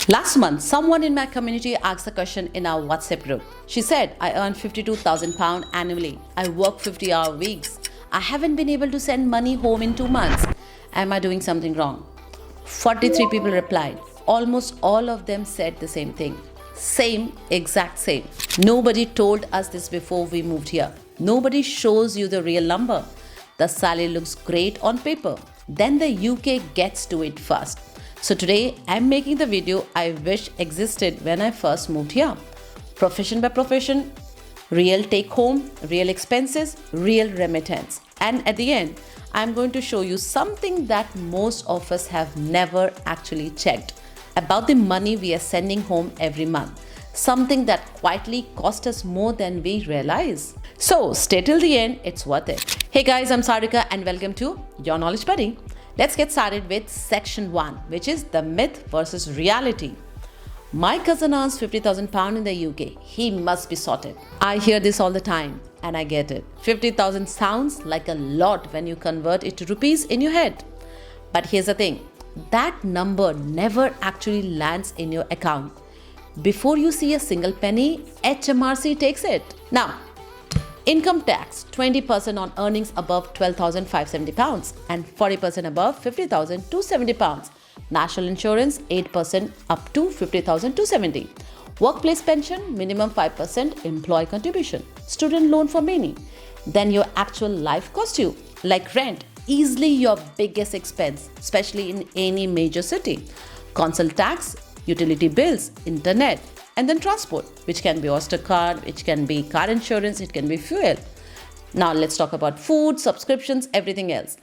Last month, someone in my community asked a question in our WhatsApp group. She said, I earn £52,000 annually. I work 50-hour weeks. I haven't been able to send money home in 2 months. Am I doing something wrong? 43 people replied. Almost all of them said the same thing. Exact same. Nobody told us this before we moved here. Nobody shows you the real number. The salary looks great on paper. Then the UK gets to it first. So today I'm making the video I wish existed when I first moved here. Profession by profession, real take home, real expenses, real remittance. And at the end, I'm going to show you something that most of us have never actually checked about the money we are sending home every month. Something that quietly costs us more than we realize. So stay till the end, it's worth it. Hey guys, I'm Sarika and welcome to Your Knowledge Buddy. Let's get started with section 1, which is the myth versus reality. My cousin earns £50,000 in the UK. He must be sorted. I hear this all the time and I get it. 50,000 sounds like a lot when you convert it to rupees in your head. But here's the thing, that number never actually lands in your account. Before you see a single penny, HMRC takes it. Now, income tax 20% on earnings above £12,570 and 40% above £50,270. National insurance 8% up to £50,270. Workplace pension minimum 5% employee contribution. Student loan for many. Then your actual life cost you, like rent, easily your biggest expense, especially in any major city. Council tax, utility bills, internet, and then transport, which can be Oyster card, which can be car insurance, it can be fuel. Now let's talk about food, subscriptions, everything else.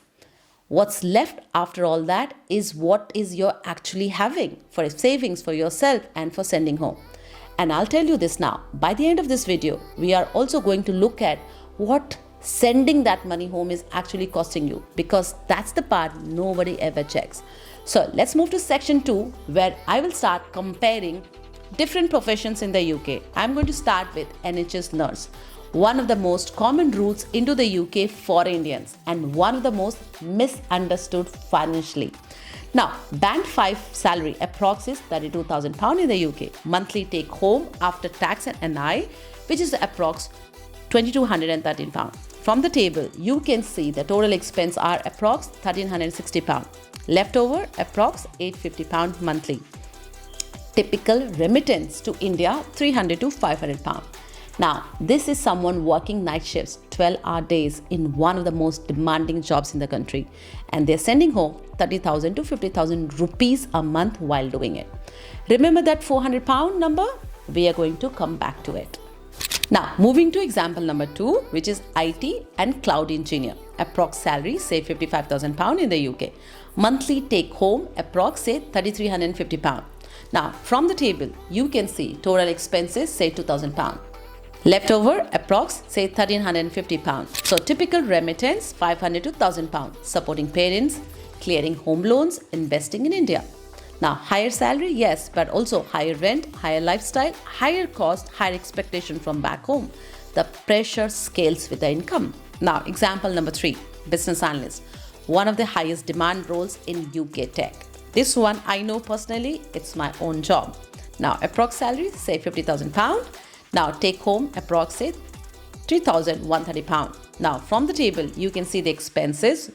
What's left after all that is what is you're actually having for savings for yourself and for sending home. And I'll tell you this now, by the end of this video, we are also going to look at what sending that money home is actually costing you, because that's the part nobody ever checks. So let's move to section 2, where I will start comparing different professions in the UK. I'm going to start with NHS nurse, one of the most common routes into the UK for Indians and one of the most misunderstood financially. Now, band 5 salary approx is £32,000 in the UK. Monthly take home after tax and NI, which is approx £2,213. From the table, you can see the total expense are approx £1,360. Leftover approx £850 monthly. Typical remittance to India £300 to £500. Now, this is someone working night shifts, 12-hour days in one of the most demanding jobs in the country, and they're sending home 30,000 to 50,000 rupees a month while doing it. Remember that £400 number? We are going to come back to it. Now, moving to example number 2, which is IT and cloud engineer. Approx salary, say £55,000 in the UK. Monthly take home, approx say £3,350. Now, from the table, you can see total expenses, say £2,000. Leftover, approx, say £1,350. So, typical remittance, £500 to £1,000. Supporting parents, clearing home loans, investing in India. Now, higher salary, yes, but also higher rent, higher lifestyle, higher cost, higher expectation from back home. The pressure scales with the income. Now, example number 3, business analyst, one of the highest demand roles in UK tech. This one I know personally, it's my own job. Now, approx salary, say £50,000. Now, take home, approx say £3,130. Now, from the table, you can see the expenses.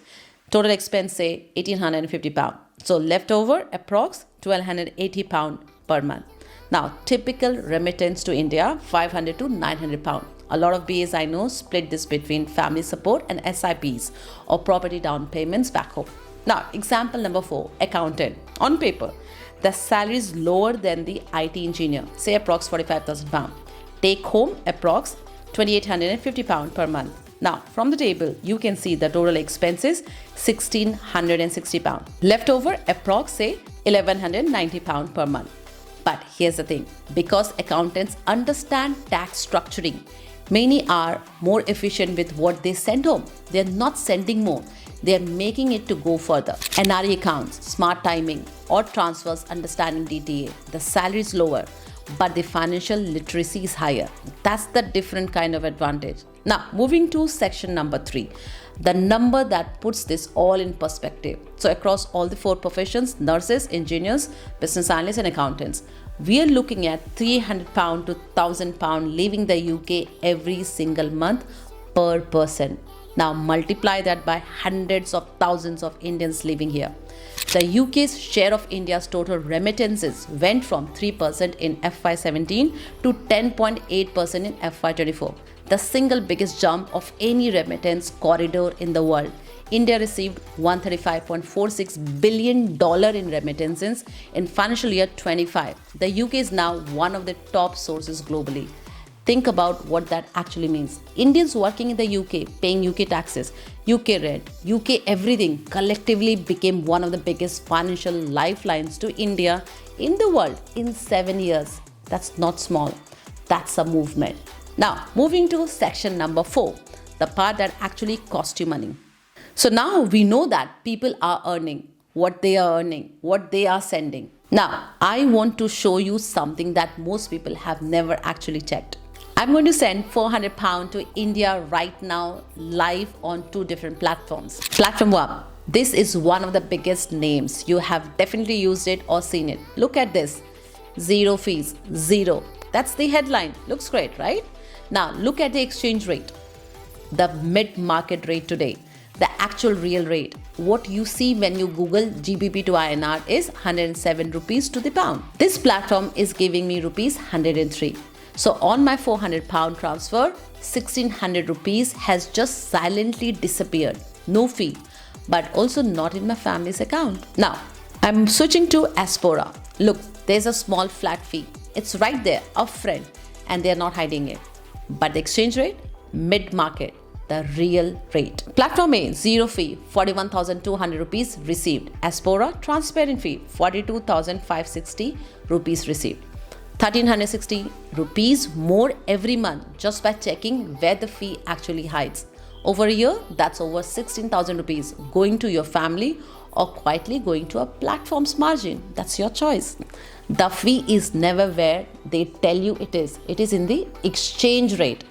Total expense, say £1,850. So, leftover, approx £1,280 per month. Now, typical remittance to India, £500 to £900. A lot of BAs I know split this between family support and SIPs or property down payments back home. Now, example number 4, accountant. On paper, the salary is lower than the IT engineer, say approx £45,000. Take home approx £2,850 per month. Now, from the table, you can see the total expenses £1,660. Leftover approx say £1,190 per month. But here's the thing, because accountants understand tax structuring, many are more efficient with what they send home. They're not sending more. They're making it to go further. NRE accounts, smart timing, or transfers understanding DTA. The salary is lower. but the financial literacy is higher. That's the different kind of advantage. Now, moving to section number 3, the number that puts this all in perspective. So across all the 4 professions, nurses, engineers, business analysts and accountants, we are looking at £300 to £1,000 leaving the UK every single month per person. Now multiply that by hundreds of thousands of Indians living here. The UK's share of India's total remittances went from 3% in FY17 to 10.8% in FY24. The single biggest jump of any remittance corridor in the world. India received $135.46 billion in remittances in financial year 25. The UK is now one of the top sources globally. Think about what that actually means. Indians working in the UK, paying UK taxes, UK rent, UK everything collectively became one of the biggest financial lifelines to India in the world in 7 years. That's not small. That's a movement. Now, moving to section number 4, the part that actually costs you money. So now we know that people are earning what they are earning, what they are sending. Now, I want to show you something that most people have never actually checked. I'm going to send £400 to India right now, live on 2 different platforms. Platform 1. This is one of the biggest names. You have definitely used it or seen it. Look at this. 0 fees. 0. That's the headline. Looks great, right? Now look at the exchange rate. The mid-market rate today. The actual real rate. What you see when you Google GBP to INR is 107 rupees to the pound. This platform is giving me rupees 103. So on my £400 transfer, 1600 rupees has just silently disappeared. No fee, but also not in my family's account. Now, I'm switching to Aspora. Look, there's a small flat fee. It's right there, upfront, and they're not hiding it. But the exchange rate, mid-market, the real rate. Platform A, 0 fee, 41,200 rupees received. Aspora, transparent fee, 42,560 rupees received. 1,360 rupees more every month just by checking where the fee actually hides. Over a year, that's over 16,000 rupees going to your family or quietly going to a platform's margin. That's your choice. The fee is never where they tell you it is. It is in the exchange rate.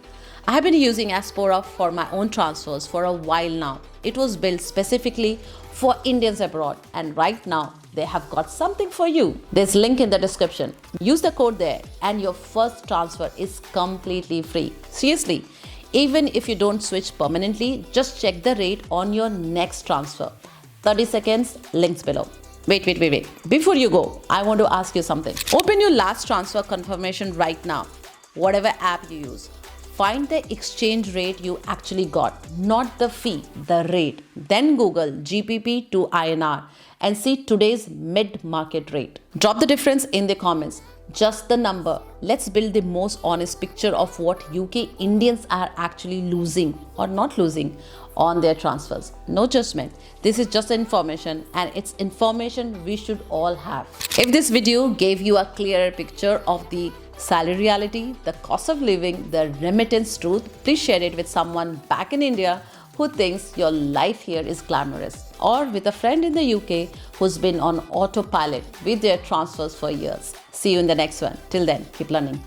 I have been using Aspora for my own transfers for a while now. It was built specifically for Indians abroad, and right now they have got something for you. There's a link in the description. Use the code there and your first transfer is completely free. Seriously, even if you don't switch permanently, just check the rate on your next transfer. 30 seconds, links below. Wait. Before you go, I want to ask you something. Open your last transfer confirmation right now, whatever app you use. Find the exchange rate you actually got, not the fee, the rate. Then Google GBP to INR and see today's mid-market rate. Drop the difference in the comments. Just the number. Let's build the most honest picture of what UK Indians are actually losing or not losing on their transfers. No judgment. This is just information, and it's information we should all have. If this video gave you a clearer picture of the salary reality, the cost of living, the remittance truth, please share it with someone back in India who thinks your life here is glamorous, or with a friend in the UK who's been on autopilot with their transfers for years. See you in the next one. Till then, keep learning.